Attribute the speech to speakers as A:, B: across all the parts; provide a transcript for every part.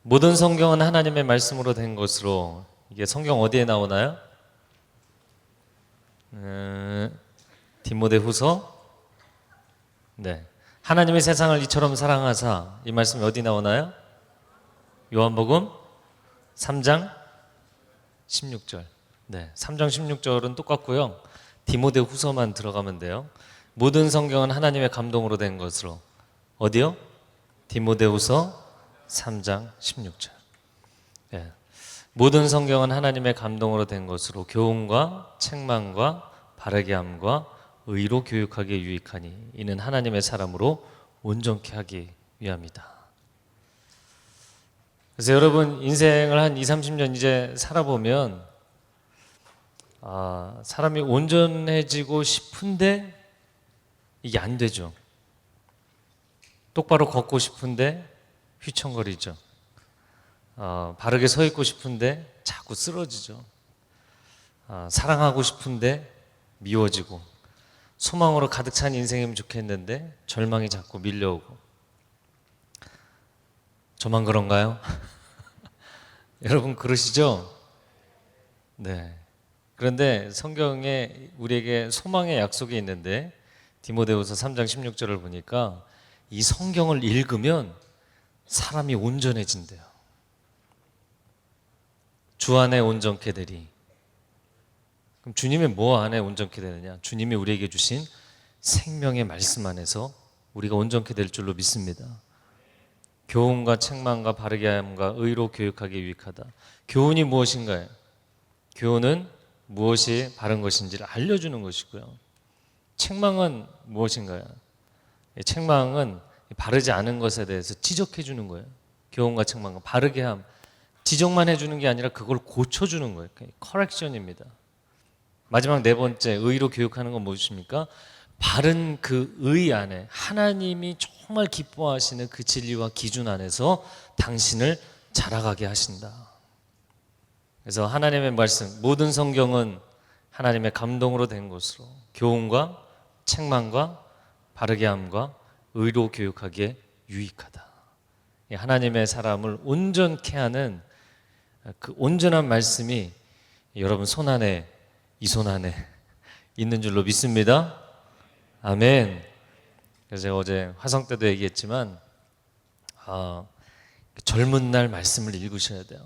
A: 모든 성경은 하나님의 말씀으로 된 것으로. 이게 성경 어디에 나오나요? 디모데후서. 네. 하나님의 세상을 이처럼 사랑하사. 이 말씀이 어디 나오나요? 요한복음 3장 16절. 네. 3장 16절은 똑같고요. 디모데후서만 들어가면 돼요. 모든 성경은 하나님의 감동으로 된 것으로. 어디요? 디모데후서 3장 16절. 네. 모든 성경은 하나님의 감동으로 된 것으로 교훈과 책망과 바르게 함과 의로 교육하기에 유익하니 이는 하나님의 사람으로 온전케 하기 위함이다. 그래서 여러분 인생을 한 20, 30년 이제 살아보면 사람이 온전해지고 싶은데 이게 안 되죠. 똑바로 걷고 싶은데 휘청거리죠. 바르게 서 있고 싶은데 자꾸 쓰러지죠. 사랑하고 싶은데 미워지고, 소망으로 가득 찬 인생이면 좋겠는데 절망이 자꾸 밀려오고. 저만 그런가요? 여러분 그러시죠? 네. 그런데 성경에 우리에게 소망의 약속이 있는데 디모데후서 3장 16절을 보니까 이 성경을 읽으면 사람이 온전해진대요. 주 안에 온전케 되리. 그럼 주님이 뭐 안에 온전케 되느냐? 주님이 우리에게 주신 생명의 말씀 안에서 우리가 온전케 될 줄로 믿습니다. 교훈과 책망과 바르게 함과 의로 교육하기에 유익하다. 교훈이 무엇인가요? 교훈은 무엇이 바른 것인지를 알려주는 것이고요. 책망은 무엇인가요? 책망은 바르지 않은 것에 대해서 지적해 주는 거예요. 교훈과 책망과 바르게 함, 지적만 해주는 게 아니라 그걸 고쳐주는 거예요. 커렉션입니다. 마지막 네 번째, 의로 교육하는 건 무엇입니까? 바른 그 의 안에 하나님이 정말 기뻐하시는 그 진리와 기준 안에서 당신을 자라가게 하신다. 그래서 하나님의 말씀, 모든 성경은 하나님의 감동으로 된 것으로 교훈과 책망과 바르게 함과 의로 교육하기에 유익하다. 하나님의 사람을 온전케 하는 그 온전한 말씀이 여러분 손 안에, 이 손 안에 있는 줄로 믿습니다. 아멘. 그래서 제가 어제 화성 때도 얘기했지만 젊은 날 말씀을 읽으셔야 돼요.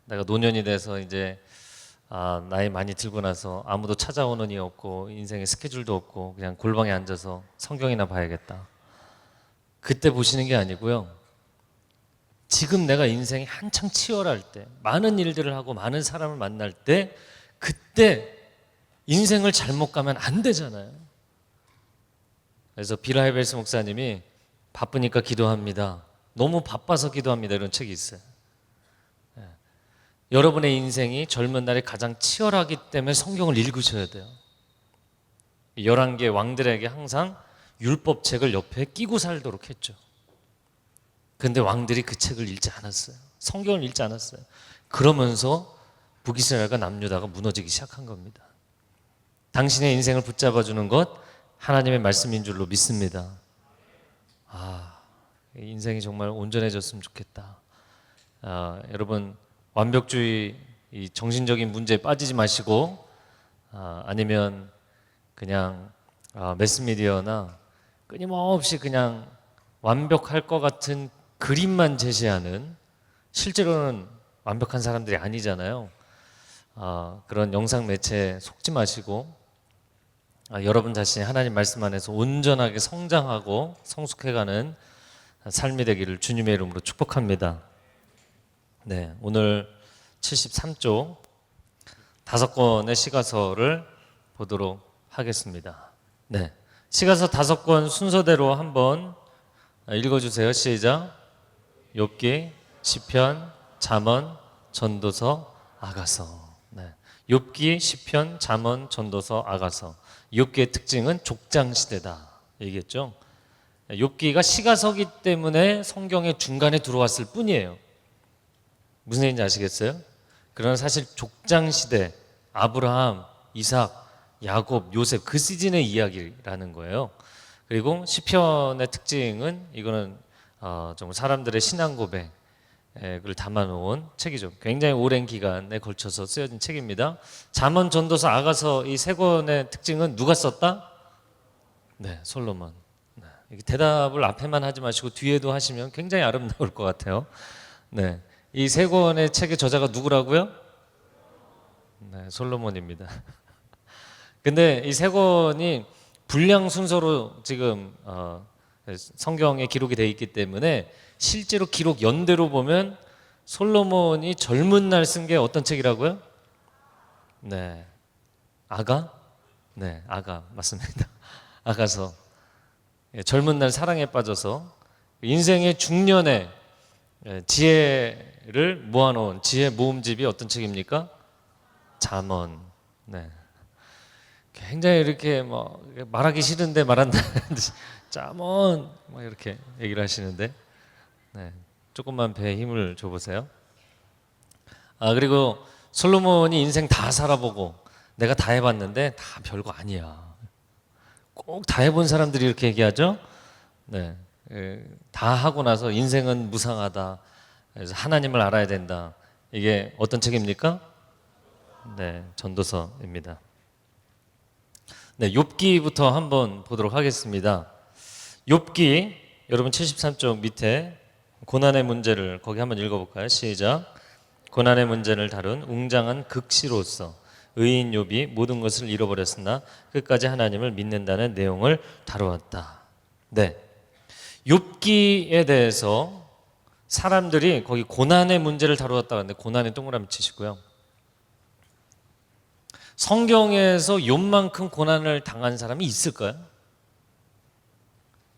A: 내가 노년이 돼서 이제 나이 많이 들고 나서 아무도 찾아오는 이 없고 인생에 스케줄도 없고 그냥 골방에 앉아서 성경이나 봐야겠다. 그때 보시는 게 아니고요. 지금 내가 인생이 한창 치열할 때, 많은 일들을 하고 많은 사람을 만날 때, 그때 인생을 잘못 가면 안 되잖아요. 그래서 빌 하이벨스 목사님이 바쁘니까 기도합니다. 너무 바빠서 기도합니다. 이런 책이 있어요. 여러분의 인생이 젊은 날에 가장 치열하기 때문에 성경을 읽으셔야 돼요. 11개 왕들에게 항상 율법책을 옆에 끼고 살도록 했죠. 그런데 왕들이 그 책을 읽지 않았어요. 성경을 읽지 않았어요. 그러면서 북이스라엘과 남유다가 무너지기 시작한 겁니다. 당신의 인생을 붙잡아주는 것 하나님의 말씀인 줄로 믿습니다. 인생이 정말 온전해졌으면 좋겠다. 여러분 완벽주의, 이 정신적인 문제에 빠지지 마시고 아니면 그냥 매스미디어나 끊임없이 그냥 완벽할 것 같은 그림만 제시하는, 실제로는 완벽한 사람들이 아니잖아요. 그런 영상 매체에 속지 마시고 여러분 자신이 하나님 말씀 안에서 온전하게 성장하고 성숙해가는 삶이 되기를 주님의 이름으로 축복합니다. 네, 오늘 73쪽 5권의 시가서를 보도록 하겠습니다. 네, 시가서 5권 순서대로 한번 읽어주세요. 시작. 욥기, 시편, 잠언, 전도서, 아가서. 네, 욥기, 시편, 잠언, 전도서, 아가서. 욥기의 특징은 족장 시대다 얘기했죠. 욥기가 시가서기 때문에 성경의 중간에 들어왔을 뿐이에요. 무슨 얘기인지 아시겠어요? 그러나 사실 족장 시대, 아브라함, 이삭, 야곱, 요셉 그 시즌의 이야기라는 거예요. 그리고 시편의 특징은 이거는 정말 사람들의 신앙 고백, 그걸 담아놓은 책이죠. 굉장히 오랜 기간에 걸쳐서 쓰여진 책입니다. 잠언, 전도서, 아가서 이 세 권의 특징은 누가 썼다? 네, 솔로몬. 네, 이게 대답을 앞에만 하지 마시고 뒤에도 하시면 굉장히 아름다울 것 같아요. 네, 이 세 권의 책의 저자가 누구라고요? 네, 솔로몬입니다. 근데 이 세 권이 분량 순서로 지금 성경에 기록이 되어 있기 때문에 실제로 기록 연대로 보면 솔로몬이 젊은 날 쓴 게 어떤 책이라고요? 네, 아가? 네, 아가 맞습니다. 아가서. 젊은 날 사랑에 빠져서 인생의 중년에 지혜를 모아놓은 지혜 모음집이 어떤 책입니까? 잠언. 네. 굉장히 이렇게 뭐 말하기 싫은데 말한다는 듯이 잠언 막 이렇게 얘기를 하시는데, 네, 조금만 배에 힘을 줘보세요. 그리고 솔로몬이 인생 다 살아보고 내가 다 해봤는데 다 별거 아니야. 꼭 다 해본 사람들이 이렇게 얘기하죠. 네, 다 하고 나서 인생은 무상하다. 그래서 하나님을 알아야 된다. 이게 어떤 책입니까? 네, 전도서입니다. 네, 욥기부터 한번 보도록 하겠습니다. 욥기 여러분 73쪽 밑에 고난의 문제를 거기 한번 읽어볼까요? 시작. 고난의 문제를 다룬 웅장한 극시로서 의인 욥이 모든 것을 잃어버렸으나 끝까지 하나님을 믿는다는 내용을 다루었다. 네, 욥기에 대해서 사람들이 거기 고난의 문제를 다루었다 하는데 고난에 동그라미 치시고요. 성경에서 욥만큼 고난을 당한 사람이 있을까요?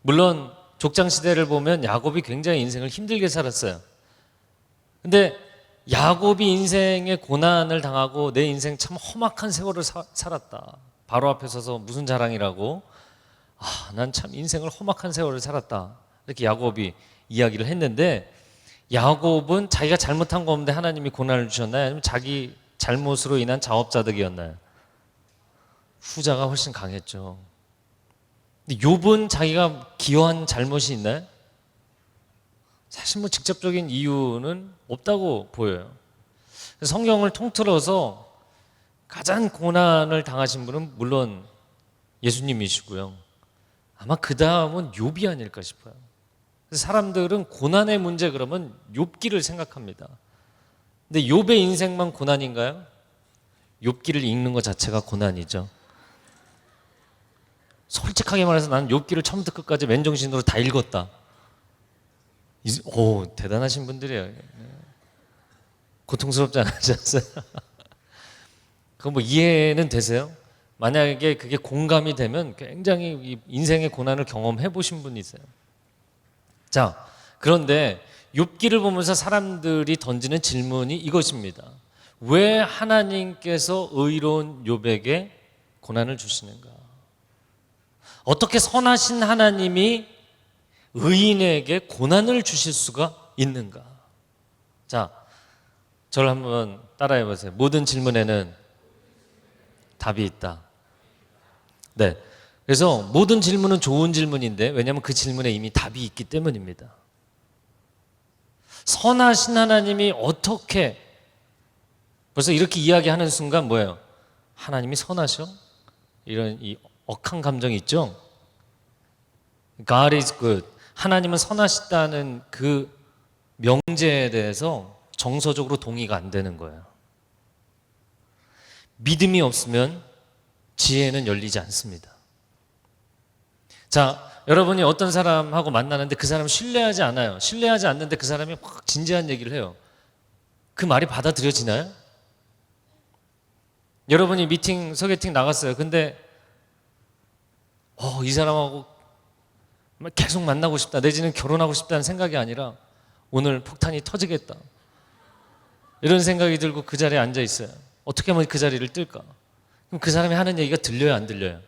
A: 물론 족장시대를 보면 야곱이 굉장히 인생을 힘들게 살았어요. 근데 야곱이 인생의 고난을 당하고 내 인생 참 험악한 세월을 살았다. 바로 앞에 서서 무슨 자랑이라고? 난 참 인생을 험악한 세월을 살았다. 이렇게 야곱이 이야기를 했는데, 야곱은 자기가 잘못한 거 없는데 하나님이 고난을 주셨나요? 아니면 자기 잘못으로 인한 자업자득이었나요? 후자가 훨씬 강했죠. 근데 욥은 자기가 기여한 잘못이 있나요? 사실 뭐 직접적인 이유는 없다고 보여요. 성경을 통틀어서 가장 고난을 당하신 분은 물론 예수님이시고요. 아마 그 다음은 욥이 아닐까 싶어요. 사람들은 고난의 문제 그러면 욥기를 생각합니다. 근데 욥의 인생만 고난인가요? 욥기를 읽는 것 자체가 고난이죠. 솔직하게 말해서 나는 욥기를 처음부터 끝까지 맨정신으로 다 읽었다. 오, 대단하신 분들이에요. 고통스럽지 않으셨어요? 그거 뭐 이해는 되세요? 만약에 그게 공감이 되면 굉장히 인생의 고난을 경험해 보신 분이 있어요. 자, 그런데 욥기를 보면서 사람들이 던지는 질문이 이것입니다. 왜 하나님께서 의로운 욥에게 고난을 주시는가? 어떻게 선하신 하나님이 의인에게 고난을 주실 수가 있는가? 자, 저를 한번 따라해 보세요. 모든 질문에는 답이 있다. 네, 그래서 모든 질문은 좋은 질문인데 왜냐하면 그 질문에 이미 답이 있기 때문입니다. 선하신 하나님이 어떻게, 벌써 이렇게 이야기하는 순간 뭐예요? 하나님이 선하셔? 이런 이 억한 감정이 있죠? God is good. 하나님은 선하시다는 그 명제에 대해서 정서적으로 동의가 안 되는 거예요. 믿음이 없으면 지혜는 열리지 않습니다. 자, 여러분이 어떤 사람하고 만나는데 그 사람을 신뢰하지 않아요. 신뢰하지 않는데 그 사람이 확 진지한 얘기를 해요. 그 말이 받아들여지나요? 여러분이 미팅, 소개팅 나갔어요. 근데 이 사람하고 계속 만나고 싶다, 내지는 결혼하고 싶다는 생각이 아니라 오늘 폭탄이 터지겠다, 이런 생각이 들고 그 자리에 앉아 있어요. 어떻게 하면 그 자리를 뜰까? 그럼 그 사람이 하는 얘기가 들려요, 안 들려요?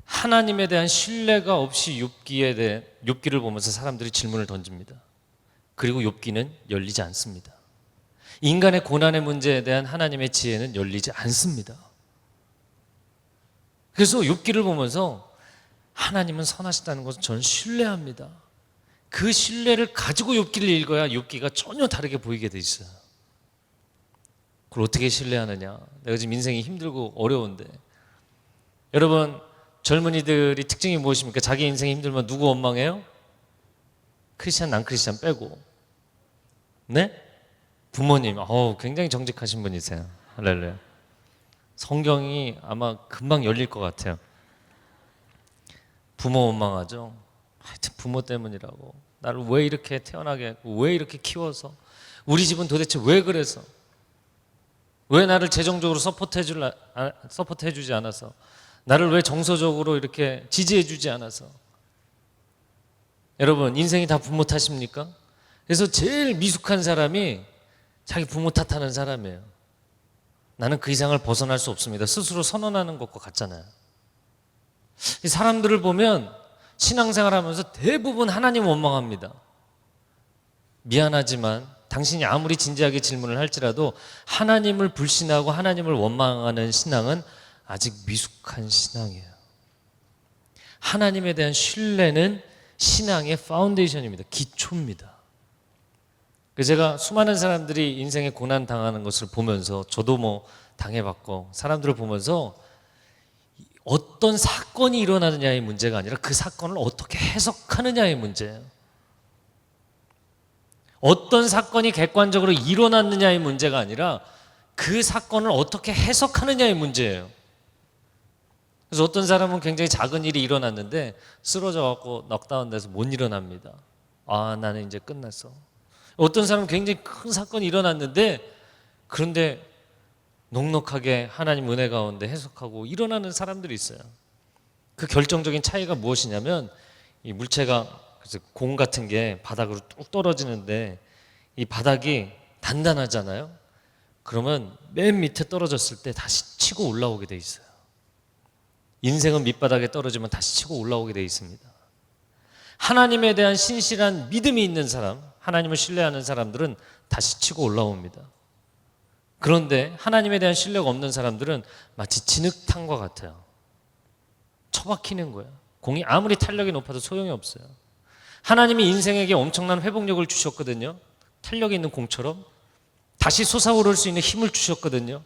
A: 하나님에 대한 신뢰가 없이 욥기를 보면서 사람들이 질문을 던집니다. 그리고 욥기는 열리지 않습니다. 인간의 고난의 문제에 대한 하나님의 지혜는 열리지 않습니다. 그래서 욥기를 보면서 하나님은 선하시다는 것을 저는 신뢰합니다. 그 신뢰를 가지고 욥기를 읽어야 욥기가 전혀 다르게 보이게 돼 있어요. 그걸 어떻게 신뢰하느냐? 내가 지금 인생이 힘들고 어려운데. 여러분, 젊은이들이 특징이 무엇입니까? 자기 인생이 힘들면 누구 원망해요? 크리스찬, 난 크리스찬 빼고. 네? 부모님. 굉장히 정직하신 분이세요. 할렐루야. 성경이 아마 금방 열릴 것 같아요. 부모 원망하죠. 하여튼 부모 때문이라고. 나를 왜 이렇게 태어나게 했고, 왜 이렇게 키워서, 우리 집은 도대체 왜 그래서, 왜 나를 재정적으로 서포트해주지 않아서, 나를 왜 정서적으로 이렇게 지지해주지 않아서. 여러분, 인생이 다 부모 탓입니까? 그래서 제일 미숙한 사람이 자기 부모 탓하는 사람이에요. 나는 그 이상을 벗어날 수 없습니다. 스스로 선언하는 것과 같잖아요. 이 사람들을 보면 신앙생활 하면서 대부분 하나님 원망합니다. 미안하지만 당신이 아무리 진지하게 질문을 할지라도 하나님을 불신하고 하나님을 원망하는 신앙은 아직 미숙한 신앙이에요. 하나님에 대한 신뢰는 신앙의 파운데이션입니다. 기초입니다. 그래서 제가 수많은 사람들이 인생에 고난 당하는 것을 보면서, 저도 당해봤고, 사람들을 보면서 어떤 사건이 일어나느냐의 문제가 아니라 그 사건을 어떻게 해석하느냐의 문제예요. 어떤 사건이 객관적으로 일어났느냐의 문제가 아니라 그 사건을 어떻게 해석하느냐의 문제예요. 그래서 어떤 사람은 굉장히 작은 일이 일어났는데 쓰러져 갖고 넉다운 돼서 못 일어납니다. 나는 이제 끝났어. 어떤 사람은 굉장히 큰 사건이 일어났는데 그런데 넉넉하게 하나님 은혜 가운데 해석하고 일어나는 사람들이 있어요. 그 결정적인 차이가 무엇이냐면, 이 물체가, 그래서 공 같은 게 바닥으로 뚝 떨어지는데 이 바닥이 단단하잖아요. 그러면 맨 밑에 떨어졌을 때 다시 치고 올라오게 돼 있어요. 인생은 밑바닥에 떨어지면 다시 치고 올라오게 돼 있습니다. 하나님에 대한 신실한 믿음이 있는 사람, 하나님을 신뢰하는 사람들은 다시 치고 올라옵니다. 그런데 하나님에 대한 신뢰가 없는 사람들은 마치 진흙탕과 같아요. 처박히는 거예요. 공이 아무리 탄력이 높아도 소용이 없어요. 하나님이 인생에게 엄청난 회복력을 주셨거든요. 탄력이 있는 공처럼 다시 솟아오를 수 있는 힘을 주셨거든요.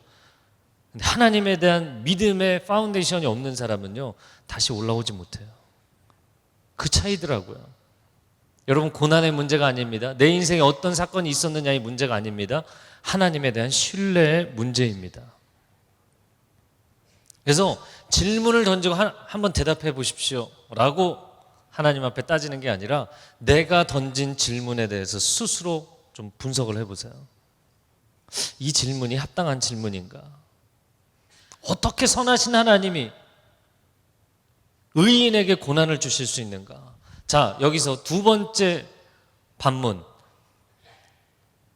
A: 근데 하나님에 대한 믿음의 파운데이션이 없는 사람은요, 다시 올라오지 못해요. 그 차이더라고요. 여러분, 고난의 문제가 아닙니다. 내 인생에 어떤 사건이 있었느냐의 문제가 아닙니다. 하나님에 대한 신뢰의 문제입니다. 그래서 질문을 던지고 한번 대답해 보십시오 라고 하나님 앞에 따지는 게 아니라 내가 던진 질문에 대해서 스스로 좀 분석을 해보세요. 이 질문이 합당한 질문인가? 어떻게 선하신 하나님이 의인에게 고난을 주실 수 있는가? 자, 여기서 두 번째 반문.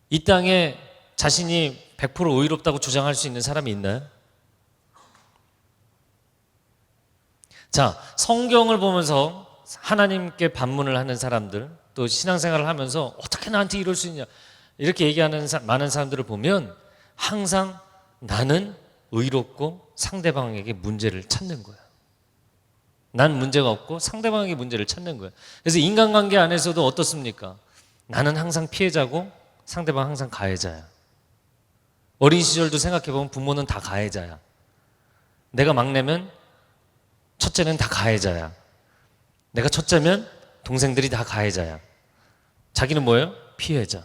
A: 이 땅에 자신이 100% 의롭다고 주장할 수 있는 사람이 있나요? 자, 성경을 보면서 하나님께 반문을 하는 사람들, 또 신앙생활을 하면서 어떻게 나한테 이럴 수 있냐 이렇게 얘기하는 많은 사람들을 보면 항상 나는 의롭고 상대방에게 문제를 찾는 거야. 난 문제가 없고 상대방에게 문제를 찾는 거야. 그래서 인간관계 안에서도 어떻습니까? 나는 항상 피해자고 상대방 항상 가해자야. 어린 시절도 생각해보면 부모는 다 가해자야. 내가 막내면 첫째는 다 가해자야. 내가 첫째면 동생들이 다 가해자야. 자기는 뭐예요? 피해자.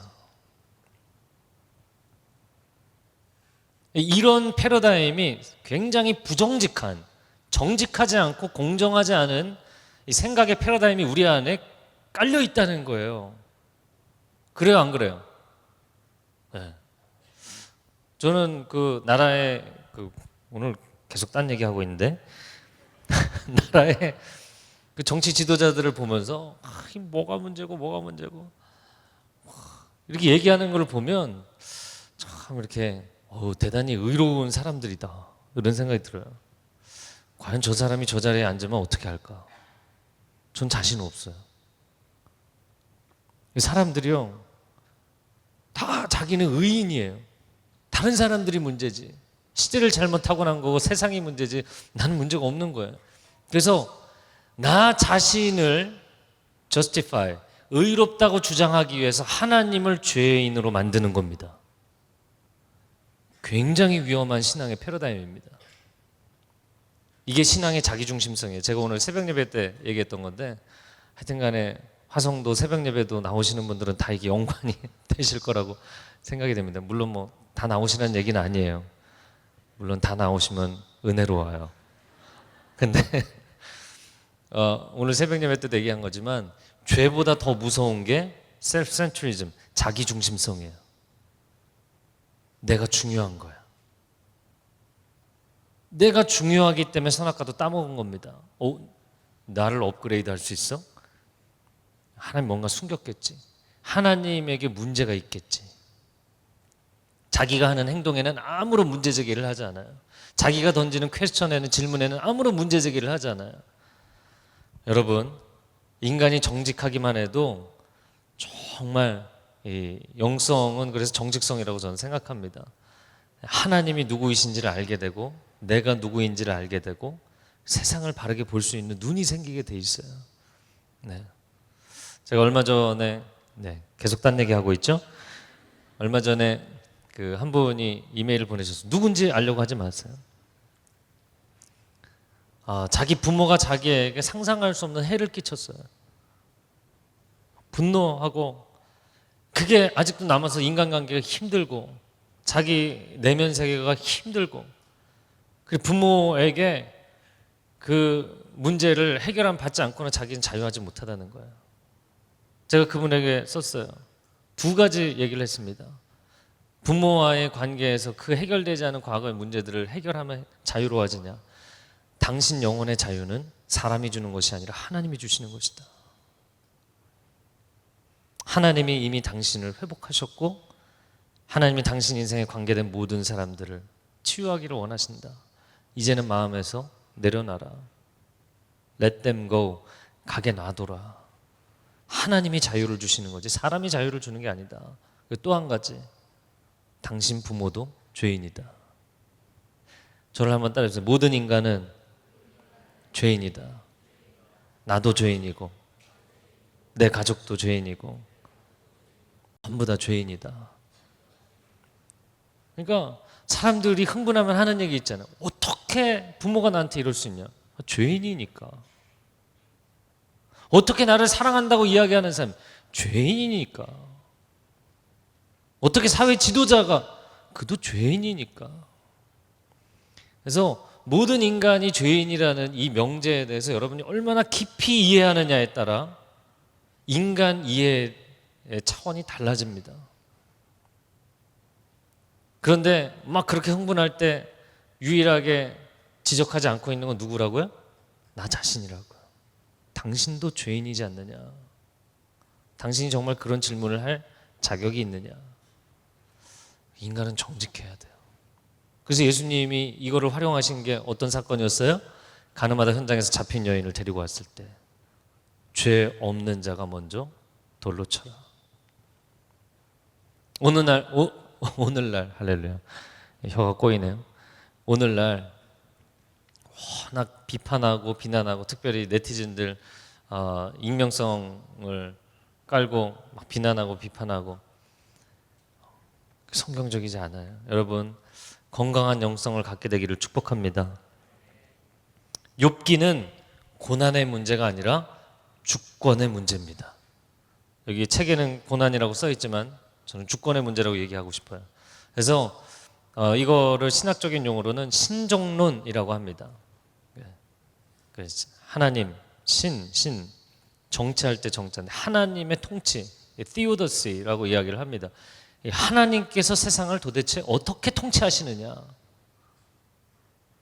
A: 이런 패러다임이 굉장히 부정직한, 정직하지 않고 공정하지 않은 이 생각의 패러다임이 우리 안에 깔려 있다는 거예요. 그래요, 안 그래요? 네. 저는 그 나라의 오늘 계속 딴 얘기하고 있는데 나라의 그 정치 지도자들을 보면서 뭐가 문제고 이렇게 얘기하는 걸 보면 참 이렇게 대단히 의로운 사람들이다 이런 생각이 들어요. 과연 저 사람이 저 자리에 앉으면 어떻게 할까? 전 자신 없어요. 사람들이요 다 자기는 의인이에요. 다른 사람들이 문제지. 시대를 잘못 타고난 거고 세상이 문제지 나는 문제가 없는 거예요. 그래서 나 자신을 justify, 의롭다고 주장하기 위해서 하나님을 죄인으로 만드는 겁니다. 굉장히 위험한 신앙의 패러다임입니다. 이게 신앙의 자기중심성이에요. 제가 오늘 새벽 예배 때 얘기했던 건데, 하여튼 간에 화성도 새벽 예배도 나오시는 분들은 다 이게 연관이 되실 거라고 생각이 됩니다. 물론 뭐 다 나오시라는 얘기는 아니에요. 물론 다 나오시면 은혜로워요. 근데 오늘 새벽 예배 때도 얘기한 거지만, 죄보다 더 무서운 게 셀프-센트리즘, 자기중심성이에요. 내가 중요한 거야. 내가 중요하기 때문에 선악과도 따먹은 겁니다. 나를 업그레이드 할 수 있어? 하나님 뭔가 숨겼겠지. 하나님에게 문제가 있겠지. 자기가 하는 행동에는 아무런 문제 제기를 하지 않아요. 자기가 던지는 퀘스천에는, 질문에는 아무런 문제 제기를 하지 않아요. 여러분, 인간이 정직하기만 해도 정말 이 영성은 그래서 정직성이라고 저는 생각합니다. 하나님이 누구이신지를 알게 되고, 내가 누구인지를 알게 되고, 세상을 바르게 볼 수 있는 눈이 생기게 돼 있어요. 네. 제가 얼마 전에 계속 딴 얘기 하고 있죠. 얼마 전에 그 한 분이 이메일을 보내셨어요. 누군지 알려고 하지 마세요. 자기 부모가 자기에게 상상할 수 없는 해를 끼쳤어요. 분노하고, 그게 아직도 남아서 인간관계가 힘들고, 자기 내면 세계가 힘들고, 그리고 부모에게 그 문제를 해결함 받지 않고는 자기는 자유하지 못하다는 거예요. 제가 그분에게 썼어요. 두 가지 얘기를 했습니다. 부모와의 관계에서 그 해결되지 않은 과거의 문제들을 해결하면 자유로워지냐? 당신 영혼의 자유는 사람이 주는 것이 아니라 하나님이 주시는 것이다. 하나님이 이미 당신을 회복하셨고, 하나님이 당신 인생에 관계된 모든 사람들을 치유하기를 원하신다. 이제는 마음에서 내려놔라. Let them go. 가게 놔둬라. 하나님이 자유를 주시는 거지 사람이 자유를 주는 게 아니다. 또 한 가지, 당신 부모도 죄인이다. 저를 한번 따라해주세요. 모든 인간은 죄인이다. 나도 죄인이고, 내 가족도 죄인이고, 전부 다 죄인이다. 그러니까 사람들이 흥분하면 하는 얘기 있잖아요. 어떻게 부모가 나한테 이럴 수 있냐? 죄인이니까. 어떻게 나를 사랑한다고 이야기하는 사람? 죄인이니까. 어떻게 사회 지도자가? 그도 죄인이니까. 그래서 모든 인간이 죄인이라는 이 명제에 대해서 여러분이 얼마나 깊이 이해하느냐에 따라 인간 이해의 차원이 달라집니다. 그런데 막 그렇게 흥분할 때 유일하게 지적하지 않고 있는 건 누구라고요? 나 자신이라고요. 당신도 죄인이지 않느냐? 당신이 정말 그런 질문을 할 자격이 있느냐? 인간은 정직해야 돼요. 그래서 예수님이 이거를 활용하신 게 어떤 사건이었어요? 가늠하다 현장에서 잡힌 여인을 데리고 왔을 때 죄 없는 자가 먼저 돌로 쳐라. 오늘날 할렐루야, 혀가 꼬이네요. 오늘날 워낙 비판하고 비난하고, 특별히 네티즌들 익명성을 깔고 막 비난하고 비판하고, 성경적이지 않아요. 여러분, 건강한 영성을 갖게 되기를 축복합니다. 욥기는 고난의 문제가 아니라 주권의 문제입니다. 여기 책에는 고난이라고 써 있지만 저는 주권의 문제라고 얘기하고 싶어요. 그래서 이거를 신학적인 용어로는 신정론이라고 합니다. 하나님, 신, 정치할 때 정치인데 하나님의 통치, theodicy라고 이야기를 합니다. 하나님께서 세상을 도대체 어떻게 통치하시느냐?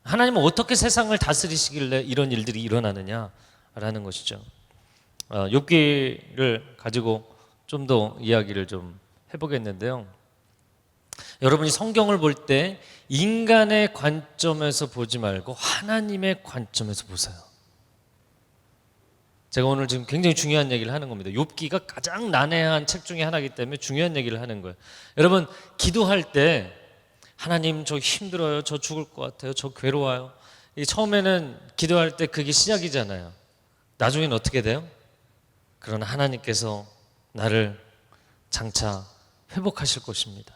A: 하나님은 어떻게 세상을 다스리시길래 이런 일들이 일어나느냐라는 것이죠. 욥기를 가지고 좀 더 이야기를 좀 해보겠는데요. 여러분이 성경을 볼 때 인간의 관점에서 보지 말고 하나님의 관점에서 보세요. 제가 오늘 지금 굉장히 중요한 얘기를 하는 겁니다. 욥기가 가장 난해한 책 중에 하나이기 때문에 중요한 얘기를 하는 거예요. 여러분, 기도할 때 하나님 저 힘들어요, 저 죽을 것 같아요, 저 괴로워요. 처음에는 기도할 때 그게 시작이잖아요. 나중에는 어떻게 돼요? 그러나 하나님께서 나를 장차 회복하실 것입니다.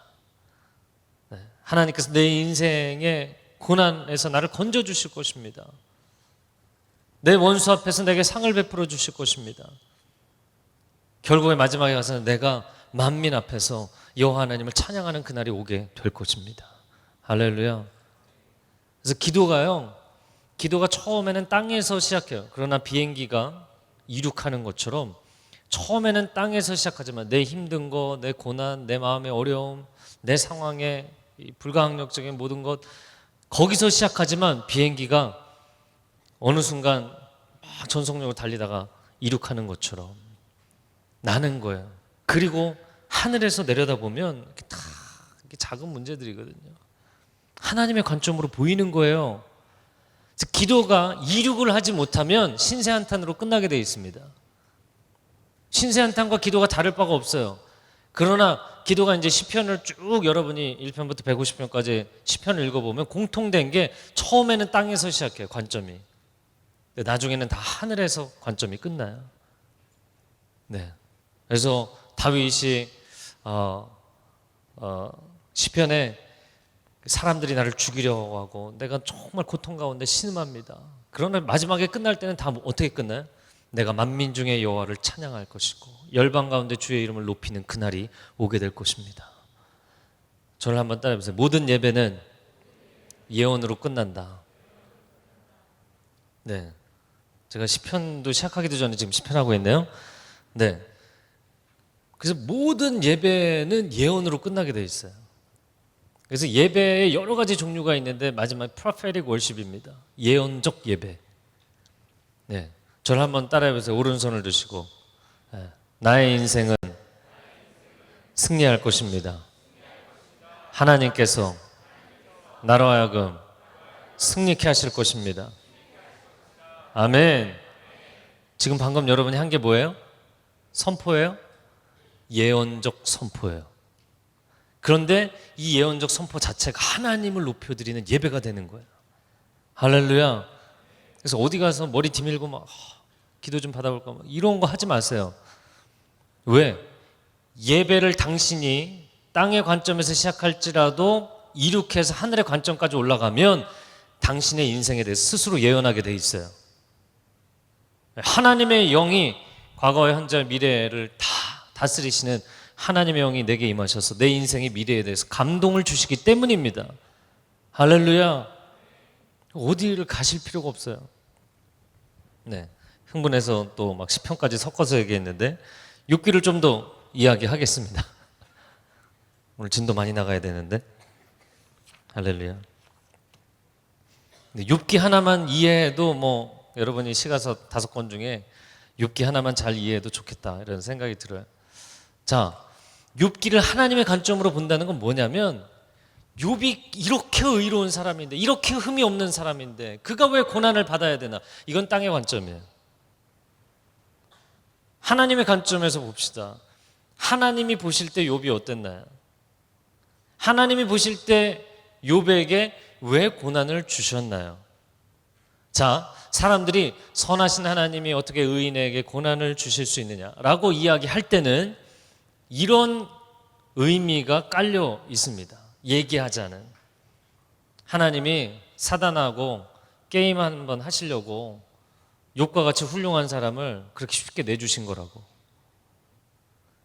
A: 네. 하나님께서 내 인생의 고난에서 나를 건져주실 것입니다. 내 원수 앞에서 내게 상을 베풀어 주실 것입니다. 결국에 마지막에 가서는 내가 만민 앞에서 여호와 하나님을 찬양하는 그날이 오게 될 것입니다. 할렐루야. 그래서 기도가 처음에는 땅에서 시작해요. 그러나 비행기가 이륙하는 것처럼 처음에는 땅에서 시작하지만 내 힘든 거, 내 고난, 내 마음의 어려움, 내 상황의 불가항력적인 모든 것 거기서 시작하지만 비행기가 어느 순간 막 전속력으로 달리다가 이륙하는 것처럼 나는 거예요. 그리고 하늘에서 내려다보면 다 작은 문제들이거든요. 하나님의 관점으로 보이는 거예요. 기도가 이륙을 하지 못하면 신세한탄으로 끝나게 되어 있습니다. 신세한탄과 기도가 다를 바가 없어요. 그러나 기도가 이제 시편을 쭉 여러분이 1편부터 150편까지 시편을 읽어보면 공통된 게 처음에는 땅에서 시작해요. 관점이. 근데 나중에는 다 하늘에서 관점이 끝나요. 네. 그래서 다윗이 시편에 사람들이 나를 죽이려고 하고 내가 정말 고통 가운데 신음합니다. 그러나 마지막에 끝날 때는 다 어떻게 끝나요? 내가 만민 중에 여호와를 찬양할 것이고 열방 가운데 주의 이름을 높이는 그날이 오게 될 것입니다. 저를 한번 따라해보세요. 모든 예배는 예언으로 끝난다. 네, 제가 시편도 시작하기도 전에 지금 시편하고 있네요. 네, 그래서 모든 예배는 예언으로 끝나게 돼 있어요. 그래서 예배에 여러 가지 종류가 있는데 마지막 prophetic worship입니다. 예언적 예배. 네, 저를 한번 따라해보세요. 오른손을 드시고 네. 나의 인생은 승리할 것입니다. 하나님께서 나로 하여금 승리케 하실 것입니다. 아멘. 지금 방금 여러분이 한 게 뭐예요? 선포예요? 예언적 선포예요. 그런데 이 예언적 선포 자체가 하나님을 높여드리는 예배가 되는 거예요. 할렐루야. 그래서 어디 가서 머리 디밀고 막 기도 좀 받아볼까 막 이런 거 하지 마세요. 왜? 예배를 당신이 땅의 관점에서 시작할지라도 이륙해서 하늘의 관점까지 올라가면 당신의 인생에 대해서 스스로 예언하게 돼 있어요. 하나님의 영이 과거, 현재, 미래를 다 다스리시는 하나님의 영이 내게 임하셔서 내 인생의 미래에 대해서 감동을 주시기 때문입니다. 할렐루야. 어디를 가실 필요가 없어요. 네, 흥분해서 또 막 시편까지 섞어서 얘기했는데 욥기를 좀 더 이야기하겠습니다. 오늘 진도 많이 나가야 되는데. 할렐루야. 욥기 하나만 이해해도 뭐 여러분이 시가서 5권 중에 욥기 하나만 잘 이해해도 좋겠다 이런 생각이 들어요. 자, 욥기를 하나님의 관점으로 본다는 건 뭐냐면 욥이 이렇게 의로운 사람인데 이렇게 흠이 없는 사람인데 그가 왜 고난을 받아야 되나? 이건 땅의 관점이에요. 하나님의 관점에서 봅시다. 하나님이 보실 때 욥이 어땠나요? 하나님이 보실 때 욥에게 왜 고난을 주셨나요? 자, 사람들이 선하신 하나님이 어떻게 의인에게 고난을 주실 수 있느냐라고 이야기할 때는 이런 의미가 깔려 있습니다. 얘기하자는 하나님이 사단하고 게임 한번 하시려고 욥과 같이 훌륭한 사람을 그렇게 쉽게 내주신 거라고.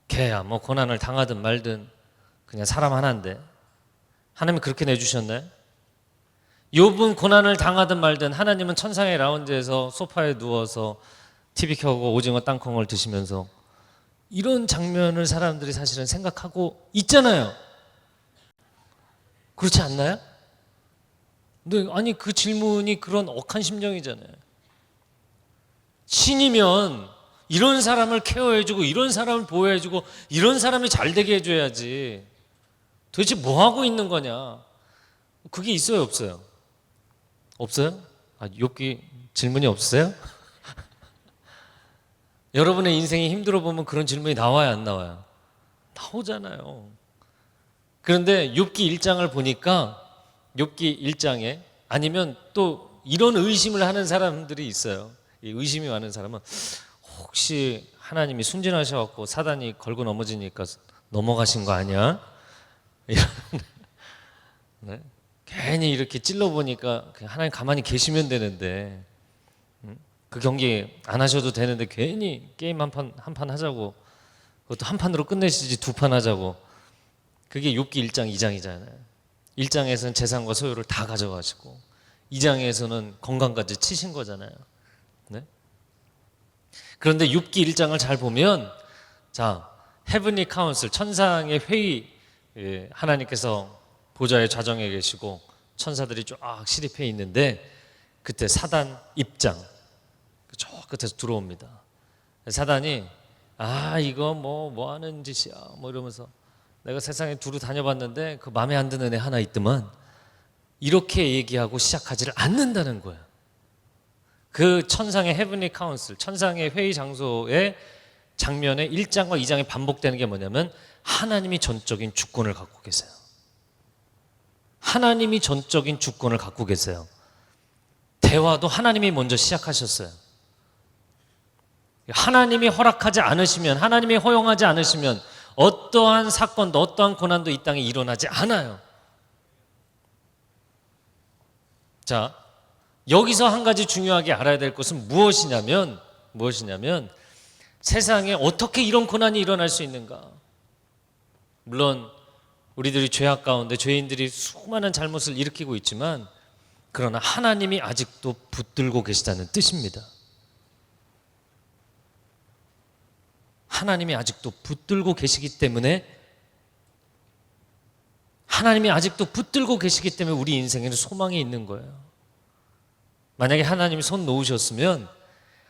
A: 걔야 뭐 고난을 당하든 말든 그냥 사람 하나인데 하나님이 그렇게 내주셨나요? 욥은 고난을 당하든 말든 하나님은 천상의 라운지에서 소파에 누워서 TV 켜고 오징어 땅콩을 드시면서 이런 장면을 사람들이 사실은 생각하고 있잖아요. 그렇지 않나요? 근데 아니 그 질문이 그런 억한 심정이잖아요. 신이면 이런 사람을 케어해주고 이런 사람을 보호해주고 이런 사람이 잘 되게 해줘야지. 도대체 뭐 하고 있는 거냐? 그게 있어요, 없어요? 없어요? 욥기 질문이 없으세요? 여러분의 인생이 힘들어 보면 그런 질문이 나와요, 안 나와요? 나오잖아요. 그런데 욥기 1장을 보니까 욥기 1장에 아니면 또 이런 의심을 하는 사람들이 있어요. 이 의심이 많은 사람은 혹시 하나님이 순진하셔갖고 사단이 걸고 넘어지니까 넘어가신 거 아니야? 이런, 네? 괜히 이렇게 찔러보니까 그냥 하나님 가만히 계시면 되는데 그 경기 안 하셔도 되는데 괜히 게임 한 판 하자고, 그것도 한 판으로 끝내시지 두 판 하자고. 그게 욥기 1장 2장이잖아요 1장에서는 재산과 소유를 다 가져가시고 2장에서는 건강까지 치신 거잖아요. 네? 그런데 욥기 1장을 잘 보면, 자, 헤븐리 카운슬, 천상의 회의, 하나님께서 보좌의 좌정에 계시고 천사들이 쫙 시립해 있는데, 그때 사단 입장 저 끝에서 들어옵니다. 사단이 이거 뭐 하는 짓이야 뭐 이러면서, 내가 세상에 두루 다녀봤는데 그 마음에 안 드는 애 하나 있더만, 이렇게 얘기하고 시작하지를 않는다는 거예요. 그 천상의 헤븐리 카운슬, 천상의 회의 장소의 장면에 1장과 2장에 반복되는 게 뭐냐면, 하나님이 전적인 주권을 갖고 계세요. 하나님이 전적인 주권을 갖고 계세요. 대화도 하나님이 먼저 시작하셨어요. 하나님이 허락하지 않으시면, 하나님이 허용하지 않으시면 어떠한 사건도 어떠한 고난도 이 땅에 일어나지 않아요. 자, 여기서 한 가지 중요하게 알아야 될 것은 무엇이냐면 세상에 어떻게 이런 고난이 일어날 수 있는가? 물론 우리들이 죄악 가운데 죄인들이 수많은 잘못을 일으키고 있지만, 그러나 하나님이 아직도 붙들고 계시다는 뜻입니다. 하나님이 아직도 붙들고 계시기 때문에, 하나님이 아직도 붙들고 계시기 때문에 우리 인생에는 소망이 있는 거예요. 만약에 하나님이 손 놓으셨으면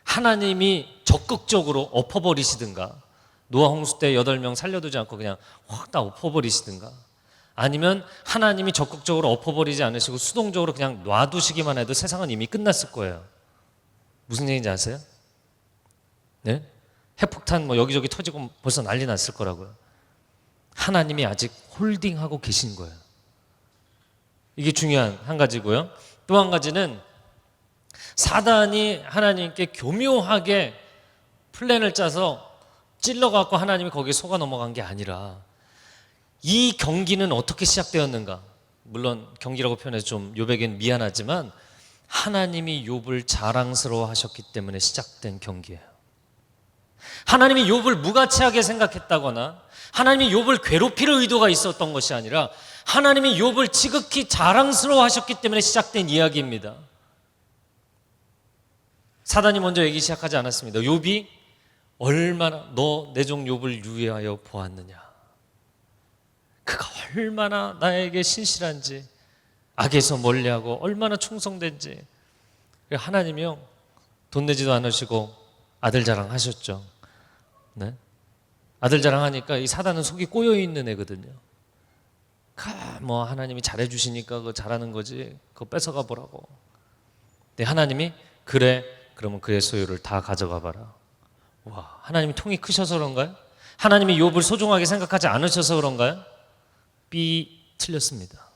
A: 하나님이 적극적으로 엎어버리시든가, 노아 홍수 때 8명 살려두지 않고 그냥 확 다 엎어버리시든가, 아니면 하나님이 적극적으로 엎어버리지 않으시고 수동적으로 그냥 놔두시기만 해도 세상은 이미 끝났을 거예요. 무슨 얘기인지 아세요? 네? 핵폭탄 뭐 여기저기 터지고 벌써 난리 났을 거라고요. 하나님이 아직 홀딩하고 계신 거예요. 이게 중요한 한 가지고요. 또 한 가지는, 사단이 하나님께 교묘하게 플랜을 짜서 찔러갖고 하나님이 거기에 속아 넘어간 게 아니라, 이 경기는 어떻게 시작되었는가? 물론 경기라고 표현해서 좀 욥에겐 미안하지만 하나님이 욥을 자랑스러워 하셨기 때문에 시작된 경기예요. 하나님이 욥을 무가치하게 생각했다거나 하나님이 욥을 괴롭힐 의도가 있었던 것이 아니라 하나님이 욥을 지극히 자랑스러워 하셨기 때문에 시작된 이야기입니다. 사단이 먼저 얘기 시작하지 않았습니다. 욥이 얼마나 너 내 종 욥을 유의하여 보았느냐, 그가 얼마나 나에게 신실한지, 악에서 멀리하고 얼마나 충성된지. 하나님이요, 돈 내지도 않으시고 아들 자랑하셨죠. 네? 아들 자랑하니까 이 사단은 속이 꼬여있는 애거든요. 뭐 하나님이 잘해주시니까 그거 잘하는 거지, 그거 뺏어가 보라고. 근데 하나님이, 그래 그러면 그의 소유를 다 가져가 봐라. 와, 하나님이 통이 크셔서 그런가요? 하나님이 욥을 소중하게 생각하지 않으셔서 그런가요? 틀렸습니다.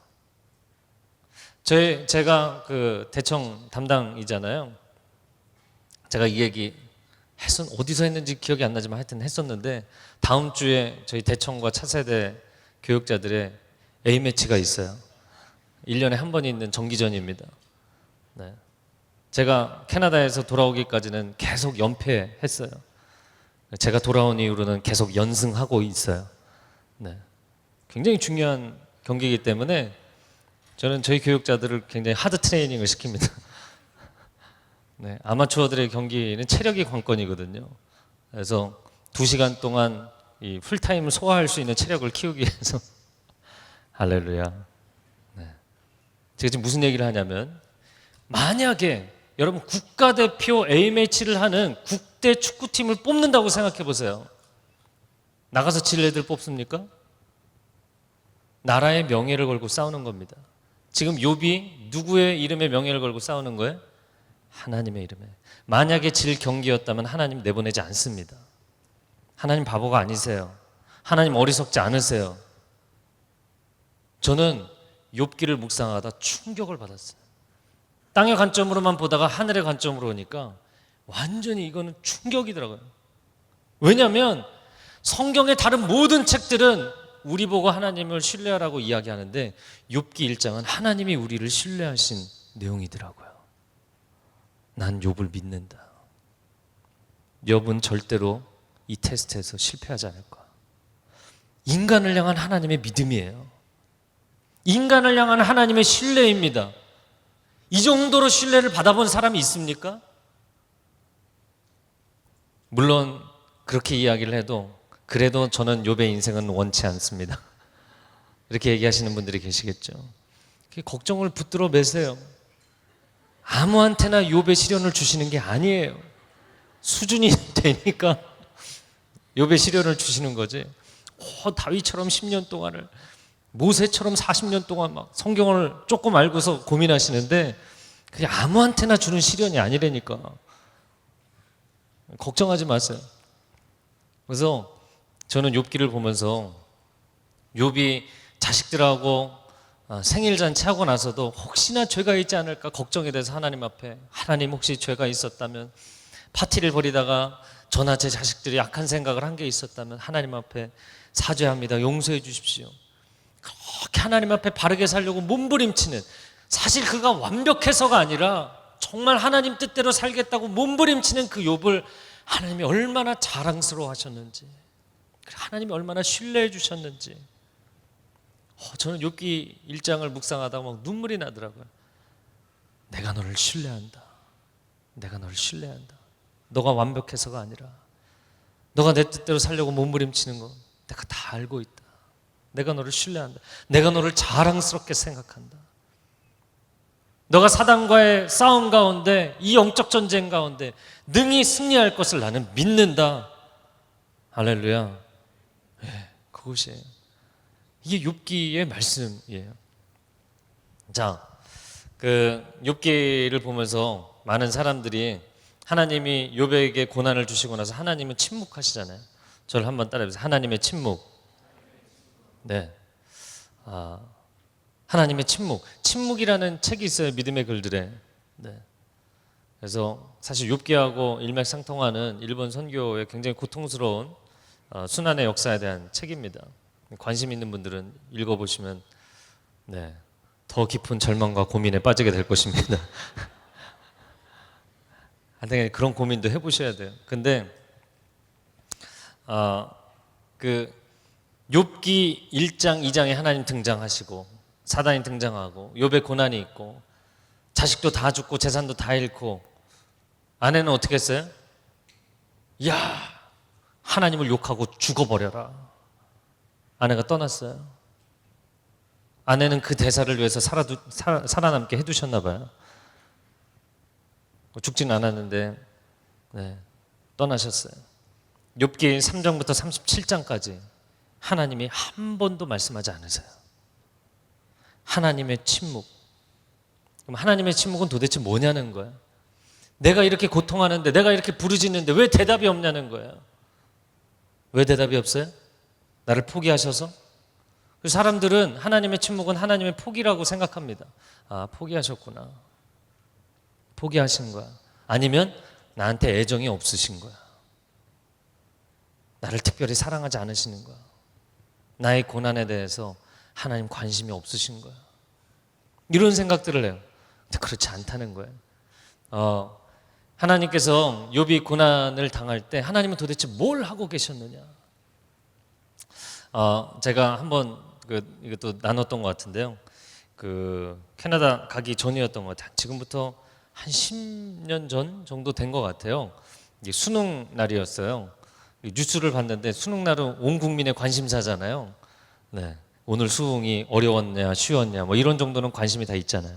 A: 제가 그 대청 담당이잖아요. 제가 이 얘기 어디서 했는지 기억이 안 나지만 하여튼 했었는데, 다음 주에 저희 대청과 차세대 교육자들의 A매치가 있어요. 1년에 한 번 있는 정기전입니다. 네. 제가 캐나다에서 돌아오기까지는 계속 연패했어요. 제가 돌아온 이후로는 계속 연승하고 있어요. 네. 굉장히 중요한 경기이기 때문에 저는 저희 교육자들을 굉장히 하드 트레이닝을 시킵니다. 네, 아마추어들의 경기는 체력이 관건이거든요. 그래서 2시간 동안 이 풀타임을 소화할 수 있는 체력을 키우기 위해서 할렐루야. 네. 제가 지금 무슨 얘기를 하냐면, 만약에 여러분 국가대표 A매치를 하는 국대 축구팀을 뽑는다고 생각해 보세요. 나가서 질 애들 뽑습니까? 나라의 명예를 걸고 싸우는 겁니다. 지금 욥이 누구의 이름에 명예를 걸고 싸우는 거예요? 하나님의 이름에. 만약에 질 경기였다면 하나님 내보내지 않습니다. 하나님 바보가 아니세요. 하나님 어리석지 않으세요. 저는 욥기를 묵상하다 충격을 받았어요. 땅의 관점으로만 보다가 하늘의 관점으로 오니까 완전히 이거는 충격이더라고요. 왜냐하면 성경의 다른 모든 책들은 우리 보고 하나님을 신뢰하라고 이야기하는데 욥기 1장은 하나님이 우리를 신뢰하신 내용이더라고요. 난 욥을 믿는다. 욥은 절대로 이 테스트에서 실패하지 않을 거야. 인간을 향한 하나님의 믿음이에요. 인간을 향한 하나님의 신뢰입니다. 이 정도로 신뢰를 받아본 사람이 있습니까? 물론 그렇게 이야기를 해도 그래도 저는 욥의 인생은 원치 않습니다. 이렇게 얘기하시는 분들이 계시겠죠. 걱정을 붙들어 매세요. 아무한테나 욥의 시련을 주시는 게 아니에요. 수준이 되니까 욥의 시련을 주시는 거지. 다윗처럼 10년 동안을, 모세처럼 40년 동안 막 성경을 조금 알고서 고민하시는데 그게 아무한테나 주는 시련이 아니라니까. 걱정하지 마세요. 그래서 저는 욥기를 보면서 욥이 자식들하고 생일 잔치하고 나서도 혹시나 죄가 있지 않을까 걱정이 돼서 하나님 앞에, 하나님 혹시 죄가 있었다면, 파티를 벌이다가 저나 제 자식들이 악한 생각을 한 게 있었다면 하나님 앞에 사죄합니다, 용서해 주십시오. 그렇게 하나님 앞에 바르게 살려고 몸부림치는, 사실 그가 완벽해서가 아니라 정말 하나님 뜻대로 살겠다고 몸부림치는 그 욥을 하나님이 얼마나 자랑스러워 하셨는지, 하나님이 얼마나 신뢰해 주셨는지. 저는 욥기 1장을 묵상하다가 막 눈물이 나더라고요. 내가 너를 신뢰한다. 내가 너를 신뢰한다. 너가 완벽해서가 아니라 너가 내 뜻대로 살려고 몸부림치는 거 내가 다 알고 있다. 내가 너를 신뢰한다. 내가 너를 자랑스럽게 생각한다. 너가 사단과의 싸움 가운데, 이 영적 전쟁 가운데 능히 승리할 것을 나는 믿는다. 할렐루야. 네, 그것이에요. 이게 욥기의 말씀이에요. 자, 그 욥기를 보면서 많은 사람들이 하나님이 욥에게 고난을 주시고 나서 하나님은 침묵하시잖아요. 저를 한번 따라해보세요. 하나님의 침묵. 네. 하나님의 침묵. 침묵이라는 책이 있어요. 믿음의 글들에. 네. 그래서 사실 욥기하고 일맥상통하는 일본 선교의 굉장히 고통스러운 순환의 역사에 대한 책입니다. 관심 있는 분들은 읽어보시면 네, 더 깊은 절망과 고민에 빠지게 될 것입니다. 하여튼 그런 고민도 해보셔야 돼요. 근데 그 욥기 1장, 2장에 하나님 등장하시고 사단이 등장하고 욥의 고난이 있고 자식도 다 죽고 재산도 다 잃고 아내는 어떻게 했어요? 야, 하나님을 욕하고 죽어버려라. 아내가 떠났어요. 아내는 그 대사를 위해서 살아남게 해두셨나 봐요. 죽지는 않았는데 네, 떠나셨어요. 욥기 3장부터 37장까지 하나님이 한 번도 말씀하지 않으세요. 하나님의 침묵. 그럼 하나님의 침묵은 도대체 뭐냐는 거예요. 내가 이렇게 고통하는데, 내가 이렇게 부르짖는데 왜 대답이 없냐는 거예요. 왜 대답이 없어요? 나를 포기하셔서? 사람들은 하나님의 침묵은 하나님의 포기라고 생각합니다. 포기하셨구나. 포기하신 거야. 아니면 나한테 애정이 없으신 거야. 나를 특별히 사랑하지 않으시는 거야. 나의 고난에 대해서 하나님 관심이 없으신 거야. 이런 생각들을 해요. 근데 그렇지 않다는 거예요. 하나님께서 욥이 고난을 당할 때 하나님은 도대체 뭘 하고 계셨느냐. 제가 한번 이것도 나눴던 것 같은데요. 캐나다 가기 전이었던 것 같아요. 지금부터 한 10년 전 정도 된 것 같아요. 이게 수능 날이었어요. 뉴스를 봤는데 수능 날은 온 국민의 관심사잖아요. 네. 오늘 수능이 어려웠냐 쉬웠냐 뭐 이런 정도는 관심이 다 있잖아요.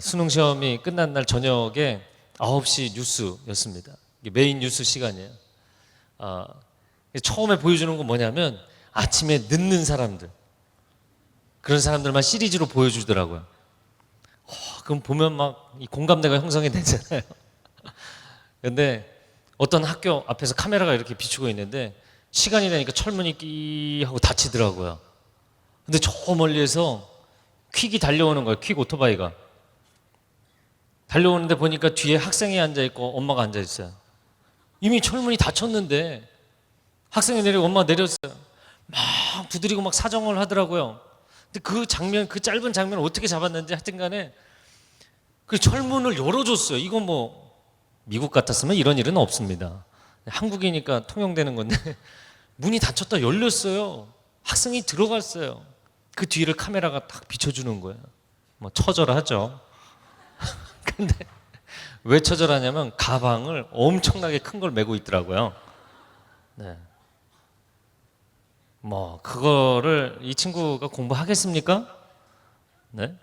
A: 수능 시험이 끝난 날 저녁에 9시 뉴스였습니다. 이게 메인 뉴스 시간이에요. 처음에 보여주는 건 뭐냐면 아침에 늦는 사람들, 그런 사람들만 시리즈로 보여주더라고요. 그럼 보면 막 이 공감대가 형성이 되잖아요. 근데 어떤 학교 앞에서 카메라가 이렇게 비추고 있는데 시간이 되니까 철문이 끼 하고 닫히더라고요. 근데 저 멀리에서 퀵이 달려오는 거예요. 퀵 오토바이가. 달려오는데 보니까 뒤에 학생이 앉아있고 엄마가 앉아있어요. 이미 철문이 닫혔는데 학생이 내리고 엄마가 내렸어요. 막 두드리고 막 사정을 하더라고요. 근데 그 장면, 그 짧은 장면을 어떻게 잡았는지 하여튼 간에 그 철문을 열어줬어요. 이건 뭐 미국 같았으면 이런 일은 없습니다. 한국이니까 통용되는 건데 문이 닫혔다 열렸어요. 학생이 들어갔어요. 그 뒤를 카메라가 딱 비춰주는 거예요. 뭐 처절하죠. 근데 왜 처절하냐면 가방을 엄청나게 큰 걸 메고 있더라고요. 네. 뭐 그거를 이 친구가 공부하겠습니까? 네?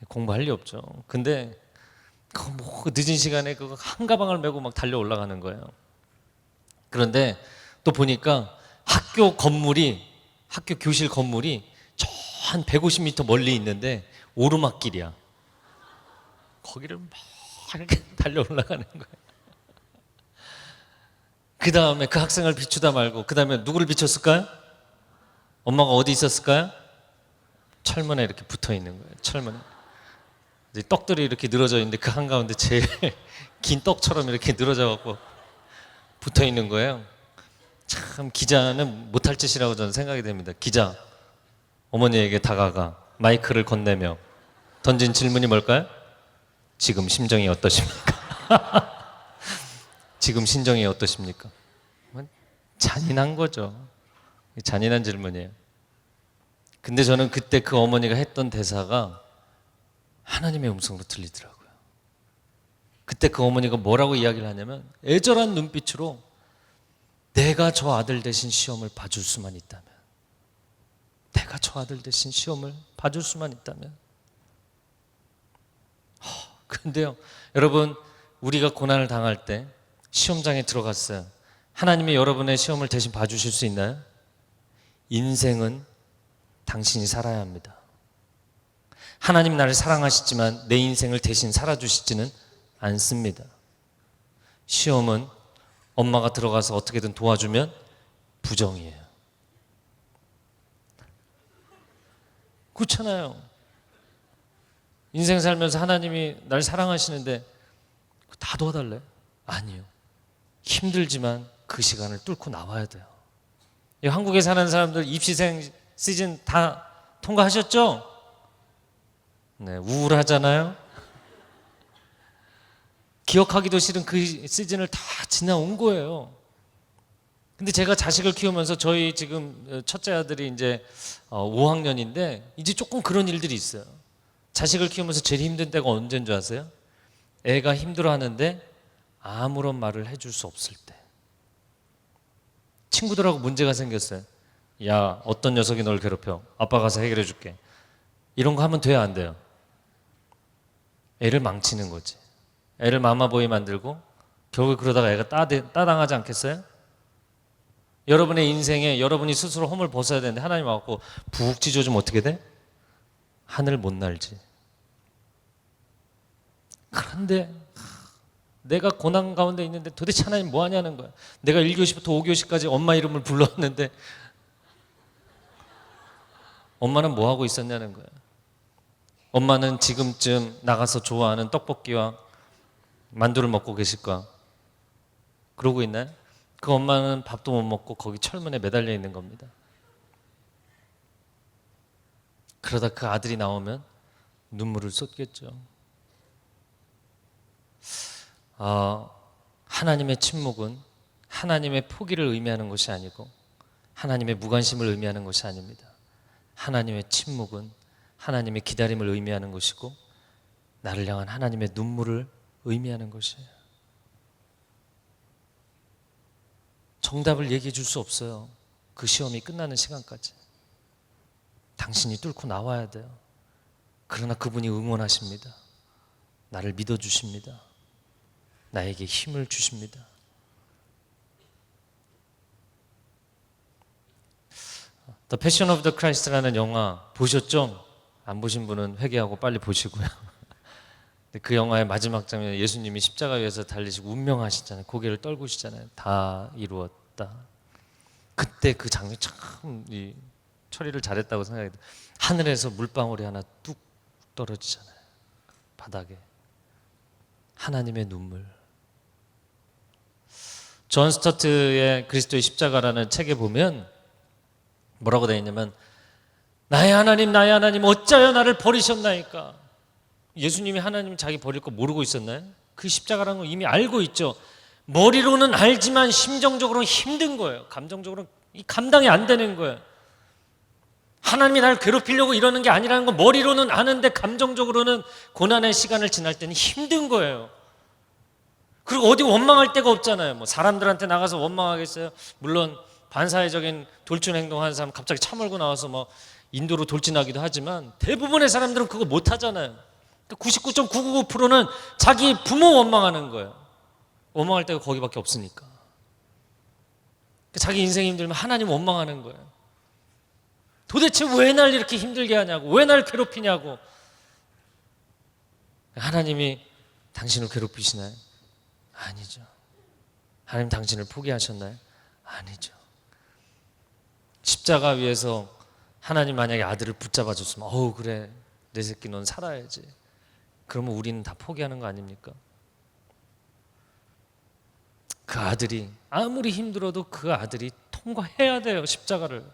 A: 공부할 리 없죠. 근데 뭐 늦은 시간에 그거 한 가방을 메고 막 달려 올라가는 거예요. 그런데 또 보니까 학교 교실 건물이 저 한 150m 멀리 있는데 오르막길이야. 거기를 막 이렇게 달려 올라가는 거예요. 그 다음에 그 학생을 비추다 말고 그 다음에 누구를 비췄을까요? 엄마가 어디 있었을까요? 철문에 이렇게 붙어 있는 거예요. 철문에. 이제 떡들이 이렇게 늘어져 있는데 그 한가운데 제일 긴 떡처럼 이렇게 늘어져 갖고 붙어 있는 거예요. 참 기자는 못할 짓이라고 저는 생각이 됩니다. 기자, 어머니에게 다가가 마이크를 건네며 던진 질문이 뭘까요? 지금 심정이 어떠십니까? 지금 심정이 어떠십니까? 잔인한 거죠. 잔인한 질문이에요. 근데 저는 그때 그 어머니가 했던 대사가 하나님의 음성으로 들리더라고요. 그때 그 어머니가 뭐라고 이야기를 하냐면 애절한 눈빛으로 내가 저 아들 대신 시험을 봐줄 수만 있다면, 내가 저 아들 대신 시험을 봐줄 수만 있다면. 근데요, 여러분, 우리가 고난을 당할 때 시험장에 들어갔어요. 하나님이 여러분의 시험을 대신 봐주실 수 있나요? 인생은 당신이 살아야 합니다. 하나님 나를 사랑하시지만 내 인생을 대신 살아주시지는 않습니다. 시험은 엄마가 들어가서 어떻게든 도와주면 부정이에요. 그렇잖아요. 인생 살면서 하나님이 날 사랑하시는데 다 도와달래? 아니요. 힘들지만 그 시간을 뚫고 나와야 돼요. 한국에 사는 사람들 입시생 시즌 다 통과하셨죠? 네, 우울하잖아요. 기억하기도 싫은 그 시즌을 다 지나온 거예요. 근데 제가 자식을 키우면서 저희 지금 첫째 아들이 이제 5학년인데 이제 조금 그런 일들이 있어요. 자식을 키우면서 제일 힘든 때가 언제인 줄 아세요? 애가 힘들어하는데 아무런 말을 해줄 수 없을 때. 친구들하고 문제가 생겼어요. 야, 어떤 녀석이 널 괴롭혀. 아빠 가서 해결해 줄게. 이런 거 하면 돼요, 안 돼요? 애를 망치는 거지. 애를 마마보이 만들고 결국 그러다가 애가 따당하지 않겠어요? 여러분의 인생에 여러분이 스스로 홈을 벗어야 되는데 하나님 와갖고 푹 찢어주면 어떻게 돼? 하늘 못 날지. 그런데 내가 고난 가운데 있는데 도대체 하나님 뭐 하냐는 거야. 내가 1교시부터 5교시까지 엄마 이름을 불렀는데 엄마는 뭐 하고 있었냐는 거야. 엄마는 지금쯤 나가서 좋아하는 떡볶이와 만두를 먹고 계실까? 그러고 있나요? 그 엄마는 밥도 못 먹고 거기 철문에 매달려 있는 겁니다. 그러다 그 아들이 나오면 눈물을 쏟겠죠. 하나님의 침묵은 하나님의 포기를 의미하는 것이 아니고 하나님의 무관심을 의미하는 것이 아닙니다. 하나님의 침묵은 하나님의 기다림을 의미하는 것이고 나를 향한 하나님의 눈물을 의미하는 것이에요. 정답을 얘기해 줄 수 없어요. 그 시험이 끝나는 시간까지. 당신이 뚫고 나와야 돼요. 그러나 그분이 응원하십니다. 나를 믿어주십니다. 나에게 힘을 주십니다. The Passion of the Christ라는 영화 보셨죠? 안 보신 분은 회개하고 빨리 보시고요. 그 영화의 마지막 장면 예수님이 십자가 위에서 달리시고 운명하시잖아요. 고개를 떨구시잖아요. 다 이루었다. 그때 그 장면 참 처리를 잘했다고 생각해요. 하늘에서 물방울이 하나 뚝 떨어지잖아요. 바닥에. 하나님의 눈물. 존 스토트의 그리스도의 십자가라는 책에 보면 뭐라고 되어 있냐면, 나의 하나님 어찌하여 나를 버리셨나이까. 예수님이 하나님 자기 버릴 거 모르고 있었나요? 그 십자가라는 거 이미 알고 있죠. 머리로는 알지만 심정적으로는 힘든 거예요. 감정적으로는 감당이 안 되는 거예요. 하나님이 나를 괴롭히려고 이러는 게 아니라는 거 머리로는 아는데 감정적으로는 고난의 시간을 지날 때는 힘든 거예요. 그리고 어디 원망할 데가 없잖아요. 뭐 사람들한테 나가서 원망하겠어요? 물론 반사회적인 돌진 행동하는 사람 갑자기 차 몰고 나와서 뭐 인도로 돌진하기도 하지만 대부분의 사람들은 그거 못 하잖아요. 99.999%는 자기 부모 원망하는 거예요. 원망할 데가 거기밖에 없으니까. 자기 인생이 힘들면 하나님 원망하는 거예요. 도대체 왜 날 이렇게 힘들게 하냐고, 왜 날 괴롭히냐고. 하나님이 당신을 괴롭히시나요? 아니죠. 하나님 당신을 포기하셨나요? 아니죠. 십자가 위에서 하나님 만약에 아들을 붙잡아 줬으면 어우 그래 내 새끼 넌 살아야지. 그러면 우리는 다 포기하는 거 아닙니까? 그 아들이 아무리 힘들어도 그 아들이 통과해야 돼요. 십자가를.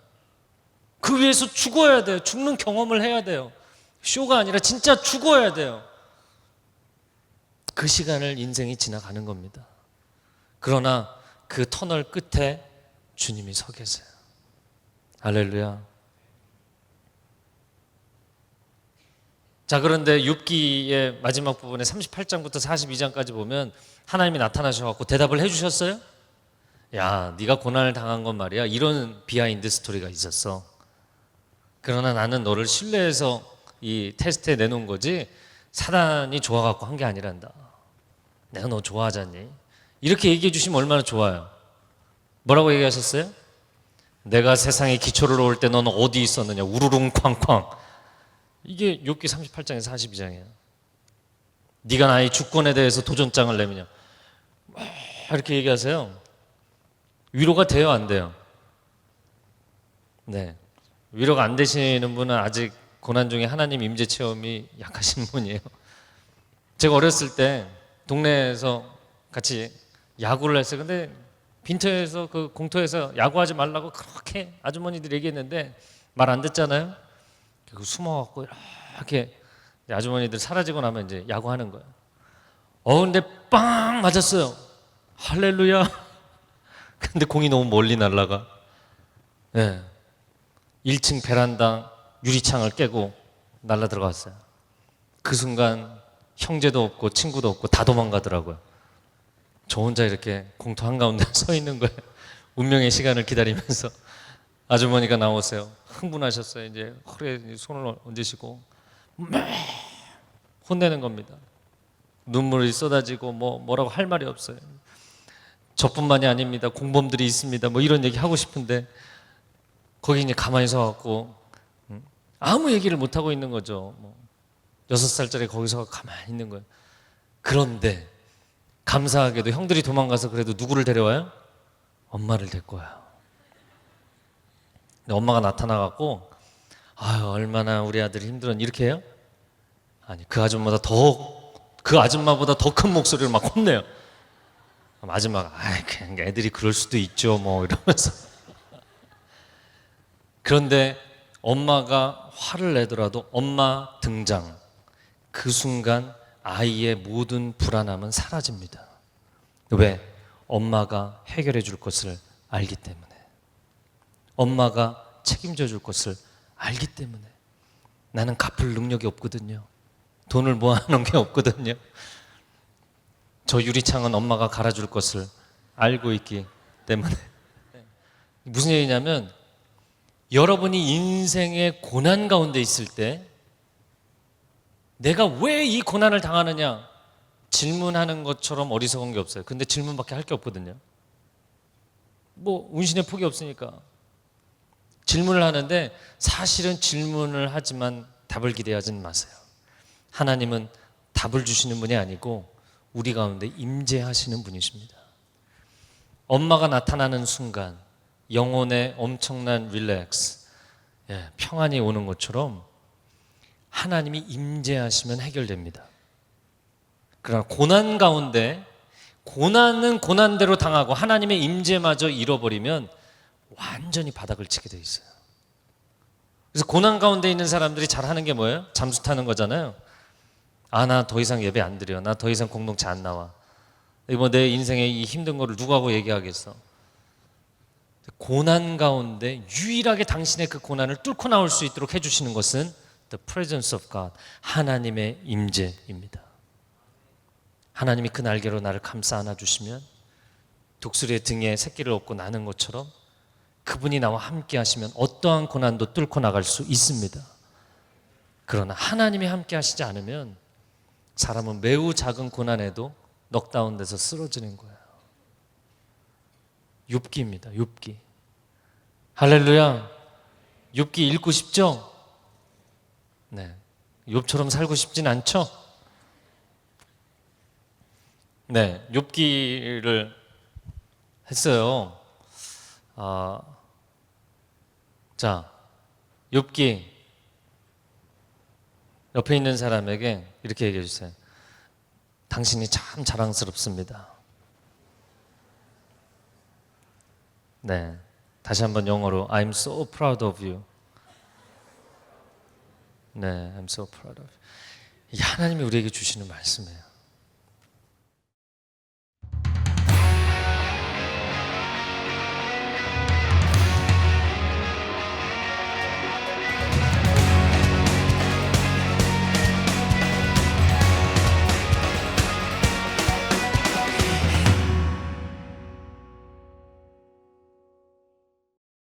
A: 그 위에서 죽어야 돼요. 죽는 경험을 해야 돼요. 쇼가 아니라 진짜 죽어야 돼요. 그 시간을 인생이 지나가는 겁니다. 그러나 그 터널 끝에 주님이 서 계세요. 할렐루야. 자, 그런데 욥기의 마지막 부분에 38장부터 42장까지 보면 하나님이 나타나셔서 대답을 해주셨어요. 야, 네가 고난을 당한 건 말이야. 이런 비하인드 스토리가 있었어. 그러나 나는 너를 신뢰해서 이 테스트에 내놓은 거지 사단이 좋아갖고 한 게 아니란다. 내가 너 좋아하잖니. 이렇게 얘기해 주시면 얼마나 좋아요. 뭐라고 얘기하셨어요? 내가 세상에 기초를 놓을 때 너는 어디 있었느냐. 우르릉 쾅쾅. 이게 욥기 38장에서 42장이에요. 네가 나의 주권에 대해서 도전장을 내미냐. 이렇게 얘기하세요. 위로가 돼요, 안 돼요? 네. 위로가 안 되시는 분은 아직 고난 중에 하나님 임재 체험이 약하신 분이에요. 제가 어렸을 때 동네에서 같이 야구를 했어요. 근데 빈터에서 그 공터에서 야구하지 말라고 그렇게 아주머니들이 얘기했는데 말 안 듣잖아요. 그 숨어갖고 이렇게 아주머니들 사라지고 나면 이제 야구하는 거예요. 근데 빵 맞았어요. 할렐루야. 근데 공이 너무 멀리 날아가. 네. 1층 베란다 유리창을 깨고 날아 들어갔어요. 그 순간 형제도 없고 친구도 없고 다 도망가더라고요. 저 혼자 이렇게 공터 한가운데 서 있는 거예요. 운명의 시간을 기다리면서. 아주머니가 나오세요. 흥분하셨어요. 이제 허리에 손을 얹으시고 막 혼내는 겁니다. 눈물이 쏟아지고 뭐라고 할 말이 없어요. 저뿐만이 아닙니다. 공범들이 있습니다. 뭐 이런 얘기 하고 싶은데 거기 이제 가만히 서갖고 아무 얘기를 못 하고 있는 거죠. 6살짜리 거기서 가만히 있는 거예요. 그런데 감사하게도 형들이 도망가서 그래도 누구를 데려와요? 엄마를 데리고 와요. 근데 엄마가 나타나갖고 아유 얼마나 우리 아들이 힘들었니 이렇게 해요? 아니 그 아줌마보다 더 큰 목소리로 막 혼내요. 아줌마가 그냥 애들이 그럴 수도 있죠 뭐 이러면서. 그런데 엄마가 화를 내더라도 엄마 등장, 그 순간 아이의 모든 불안함은 사라집니다. 왜? 엄마가 해결해 줄 것을 알기 때문에. 엄마가 책임져 줄 것을 알기 때문에. 나는 갚을 능력이 없거든요. 돈을 모아놓은 게 없거든요. 저 유리창은 엄마가 갈아줄 것을 알고 있기 때문에. 무슨 얘기냐면 여러분이 인생의 고난 가운데 있을 때 내가 왜 이 고난을 당하느냐 질문하는 것처럼 어리석은 게 없어요. 근데 질문밖에 할 게 없거든요. 운신의 폭이 없으니까 질문을 하는데 사실은 질문을 하지만 답을 기대하지 마세요. 하나님은 답을 주시는 분이 아니고 우리 가운데 임재하시는 분이십니다. 엄마가 나타나는 순간 영혼의 엄청난 릴렉스, 평안이 오는 것처럼 하나님이 임재하시면 해결됩니다. 그러나 고난 가운데 고난은 고난대로 당하고 하나님의 임재마저 잃어버리면 완전히 바닥을 치게 돼 있어요. 그래서 고난 가운데 있는 사람들이 잘하는 게 뭐예요? 잠수 타는 거잖아요. 아, 나 더 이상 예배 안 드려. 나 더 이상 공동체 안 나와. 뭐 내 인생의 이 힘든 거를 누구하고 얘기하겠어. 고난 가운데 유일하게 당신의 그 고난을 뚫고 나올 수 있도록 해주시는 것은 The presence of God, 하나님의 임재입니다. 하나님이 그 날개로 나를 감싸 안아주시면 독수리의 등에 새끼를 업고 나는 것처럼 그분이 나와 함께 하시면 어떠한 고난도 뚫고 나갈 수 있습니다. 그러나 하나님이 함께 하시지 않으면 사람은 매우 작은 고난에도 넉다운 돼서 쓰러지는 거예요. 욥기입니다. 욥기. 할렐루야. 욥기 읽고 싶죠? 네. 욥처럼 살고 싶진 않죠? 네. 욥기를 했어요. 자, 욥기 옆에 있는 사람에게 이렇게 얘기해 주세요. 당신이 참 자랑스럽습니다. 네. 다시 한번 영어로 I'm so proud of you. 네, I'm so proud of you. 이게 하나님이 우리에게 주시는 말씀이에요.